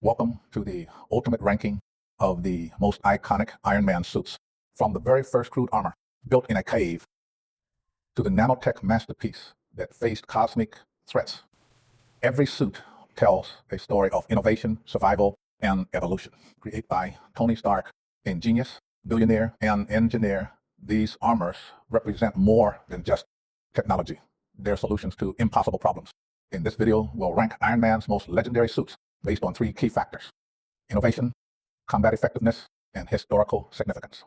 Welcome to the ultimate ranking of the most iconic Iron Man suits. From the very first crude armor built in a cave to the nanotech masterpiece that faced cosmic threats, every suit tells a story of innovation, survival, and evolution. Created by Tony Stark, a genius, billionaire, and engineer, these armors represent more than just technology. They're solutions to impossible problems. In this video, we'll rank Iron Man's most legendary suits based on three key factors: innovation, combat effectiveness, and historical significance.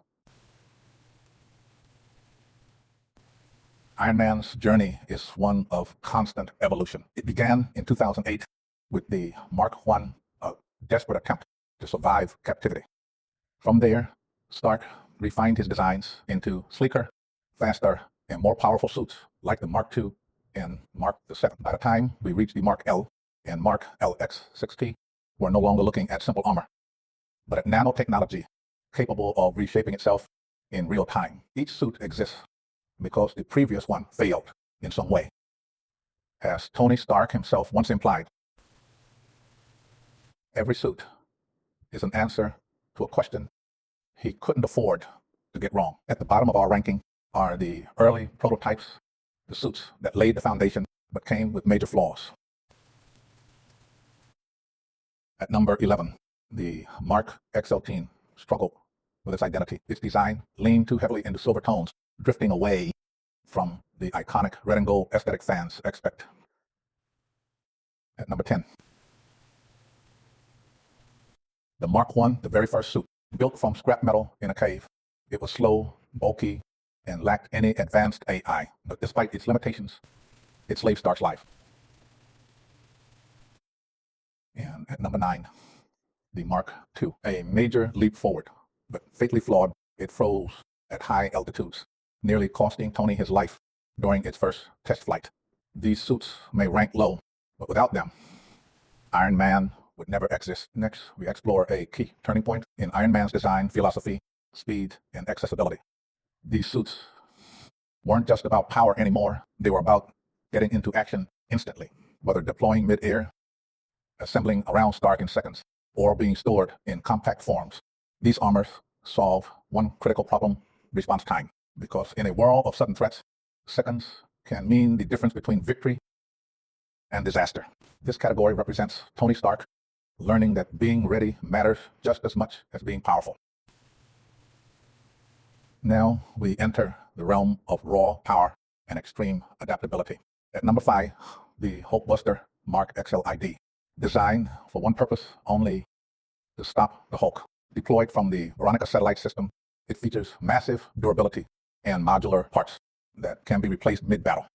Iron Man's journey is one of constant evolution. It began in 2008 with the Mark I, a desperate attempt to survive captivity. From there, Stark refined his designs into sleeker, faster, and more powerful suits like the Mark II and Mark VII. By the time we reached the Mark L and Mark LXXXV, we're no longer looking at simple armor, but at nanotechnology capable of reshaping itself in real time. Each suit exists because the previous one failed in some way. As Tony Stark himself once implied, every suit is an answer to a question he couldn't afford to get wrong. At the bottom of our ranking are the early prototypes, the suits that laid the foundation but came with major flaws. At number 11, the Mark LXXXV struggled with its identity. Its design leaned too heavily into silver tones, drifting away from the iconic red and gold aesthetic fans expect. At number 10, the Mark I, the very first suit, built from scrap metal in a cave. It was slow, bulky, and lacked any advanced AI, but despite its limitations, it saved Stark's life. And at number 9, the Mark II, a major leap forward, but fatally flawed. It froze at high altitudes, nearly costing Tony his life during its first test flight. These suits may rank low, but without them, Iron Man would never exist. Next, we explore a key turning point in Iron Man's design philosophy: speed and accessibility. These suits weren't just about power anymore. They were about getting into action instantly, whether deploying mid-air, assembling around Stark in seconds, or being stored in compact forms. These armors solve one critical problem: response time. Because in a world of sudden threats, seconds can mean the difference between victory and disaster. This category represents Tony Stark learning that being ready matters just as much as being powerful. Now we enter the realm of raw power and extreme adaptability. At number 5, the Hulkbuster Mark XLID. Designed for one purpose only: to stop the Hulk. Deployed from the Veronica satellite system, it features massive durability and modular parts that can be replaced mid-battle.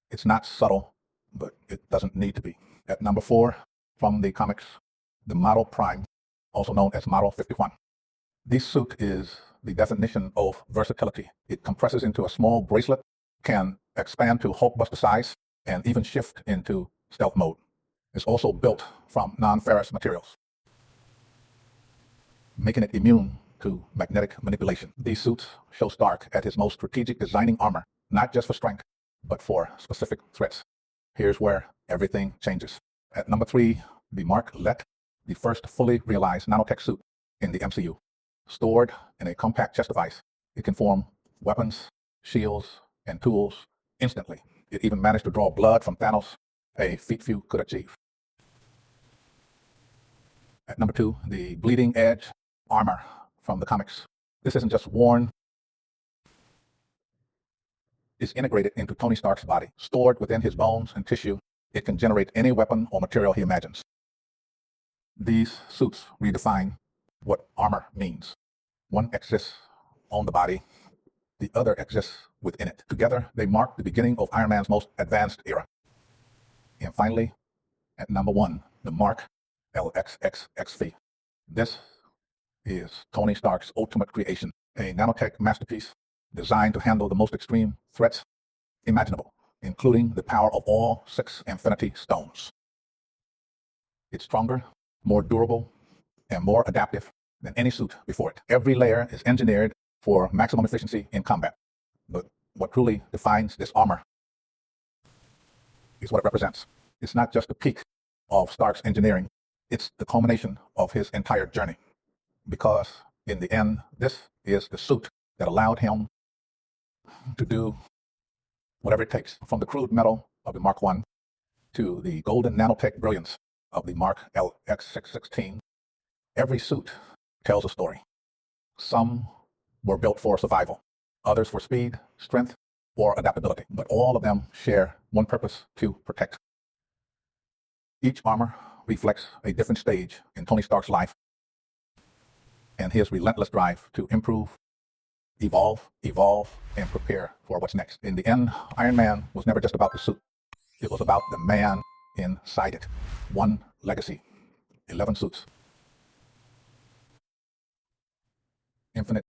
It's not subtle, but it doesn't need to be. At number 4, from the comics, the Model Prime, also known as Model 51. This suit is the definition of versatility. It compresses into a small bracelet, can expand to Hulkbuster size, and even shift into stealth mode. It's also built from non-ferrous materials, making it immune to magnetic manipulation. These suits show Stark at his most strategic, designing armor, not just for strength, but for specific threats. Here's where everything changes. At number 3, the Mark LXXXV, the first fully realized nanotech suit in the MCU. Stored in a compact chest device, it can form weapons, shields, and tools instantly. It even managed to draw blood from Thanos, a feat few could achieve. At number 2, the bleeding edge armor from the comics. This isn't just worn, it's integrated into Tony Stark's body. Stored within his bones and tissue, it can generate any weapon or material he imagines. These suits redefine what armor means. One exists on the body, the other exists within it. Together, they mark the beginning of Iron Man's most advanced era. And finally, at number 1, the Mark LXXXV. This is Tony Stark's ultimate creation, a nanotech masterpiece designed to handle the most extreme threats imaginable, including the power of all 6 Infinity Stones. It's stronger, more durable, and more adaptive than any suit before it. Every layer is engineered for maximum efficiency in combat. But what truly defines this armor is what it represents. It's not just the peak of Stark's engineering, It's the culmination of his entire journey, because in the end, this is the suit that allowed him to do whatever it takes, from the crude metal of the Mark I to the golden nanotech brilliance of the Mark LXXXV. Every suit tells a story. Some were built for survival, others for speed, strength, or adaptability, but all of them share one purpose: to protect. Each armor reflects a different stage in Tony Stark's life and his relentless drive to improve, evolve, and prepare for what's next. In the end, Iron Man was never just about the suit. It was about the man inside it. One legacy, 11 suits, infinite